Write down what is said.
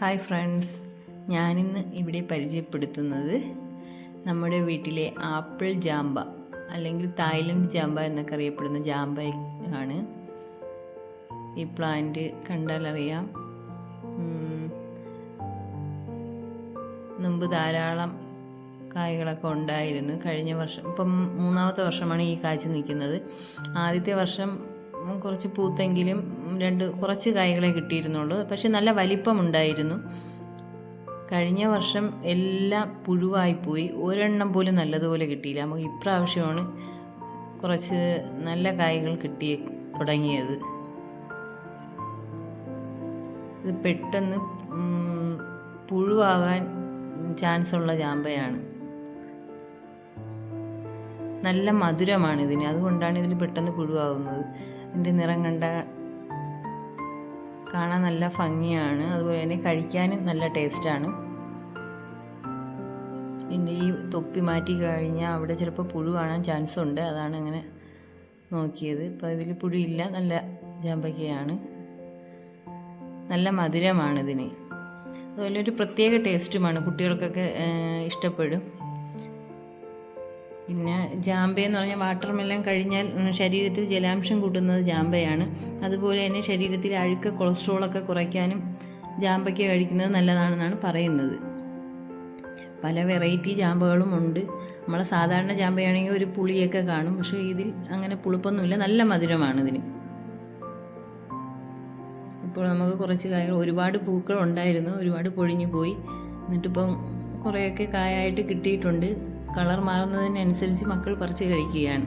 Hi friends, ഞാനിന്ന് ഇവിടെ പരിചയപ്പെടുത്തുന്നത് നമ്മുടെ വീട്ടിലെ ആപ്പിൾ ജാമ്പ അല്ലെങ്കിൽ തായ്ലൻഡ് ജാമ്പ എന്നൊക്കെ അറിയപ്പെടുന്ന ജാമ്പ ആണ്. ഈ പ്ലാന്റ് കണ്ടാലറിയാം. മുമ്പ് ധാരാളം കായ്കളൊക്കെ ഉണ്ടായിരുന്നു. കഴിഞ്ഞ വർഷം ഇപ്പം 3-ാമത്തെ വർഷമാണ് ഈ കായ്ച്ചു നിൽക്കുന്നത്. ആദ്യത്തെ വർഷം കുറച്ച് പൂത്തെങ്കിലും കുറച്ച് കായ്കളെ കിട്ടിയിരുന്നുള്ളൂ. പക്ഷെ നല്ല വലിപ്പമുണ്ടായിരുന്നു. കഴിഞ്ഞ വർഷം എല്ലാം പുഴുവായിപ്പോയി, ഒരെണ്ണം പോലും നല്ലതുപോലെ കിട്ടിയില്ല. നമുക്ക് ഇപ്രാവശ്യമാണ് കുറച്ച് നല്ല കായ്കൾ തുടങ്ങിയത്. ഇത് പെട്ടെന്ന് പുഴുവാകാൻ ചാൻസ് ഉള്ള ജാമ്പയാണ്. നല്ല മധുരമാണ് ഇതിന്, അതുകൊണ്ടാണ് ഇതിൽ പെട്ടെന്ന് പുഴുവാകുന്നത്. ഇതിൻ്റെ നിറം കാണാൻ നല്ല ഭംഗിയാണ്, അതുപോലെ തന്നെ കഴിക്കാനും നല്ല ടേസ്റ്റാണ്. ഇതിൻ്റെ ഈ തൊപ്പി മാറ്റി കഴിഞ്ഞാൽ അവിടെ ചിലപ്പോൾ പുഴു കാണാൻ ചാൻസ് ഉണ്ട്, അതാണ് അങ്ങനെ നോക്കിയത്. ഇപ്പോൾ ഇതിൽ പുഴുയില്ല, നല്ല ജാമ്പയ്ക്കയാണ്. നല്ല മധുരമാണ് ഇതിന്, അതുപോലെ ഒരു പ്രത്യേക ടേസ്റ്റുമാണ്, കുട്ടികൾക്കൊക്കെ ഇഷ്ടപ്പെടും. പിന്നെ ജാമ്പയെന്ന് പറഞ്ഞാൽ വാട്ടർമെലൺ കഴിഞ്ഞാൽ ശരീരത്തിൽ ജലാംശം കൂട്ടുന്നത് ജാമ്പയാണ്. അതുപോലെ തന്നെ ശരീരത്തിലെ അഴുക്ക് കൊളസ്ട്രോളൊക്കെ കുറയ്ക്കാനും ജാമ്പയ്ക്ക കഴിക്കുന്നത് നല്ലതാണെന്നാണ് പറയുന്നത്. പല വെറൈറ്റി ജാമ്പകളും ഉണ്ട്. നമ്മളെ സാധാരണ ജാമ്പയാണെങ്കിൽ ഒരു പുളിയൊക്കെ കാണും, പക്ഷേ ഇതിൽ അങ്ങനെ പുളിപ്പൊന്നുമില്ല, നല്ല മധുരമാണ് ഇതിന്. ഇപ്പോൾ നമുക്ക് കുറച്ച് കായകൾ, ഒരുപാട് പൂക്കൾ ഉണ്ടായിരുന്നു, ഒരുപാട് പൊഴിഞ്ഞു പോയി. എന്നിട്ടിപ്പം കുറേയൊക്കെ കായായിട്ട് കിട്ടിയിട്ടുണ്ട്. കളർ മാറുന്നതിനനുസരിച്ച് മക്കൾ പറിച്ച് കഴിക്കുകയാണ്.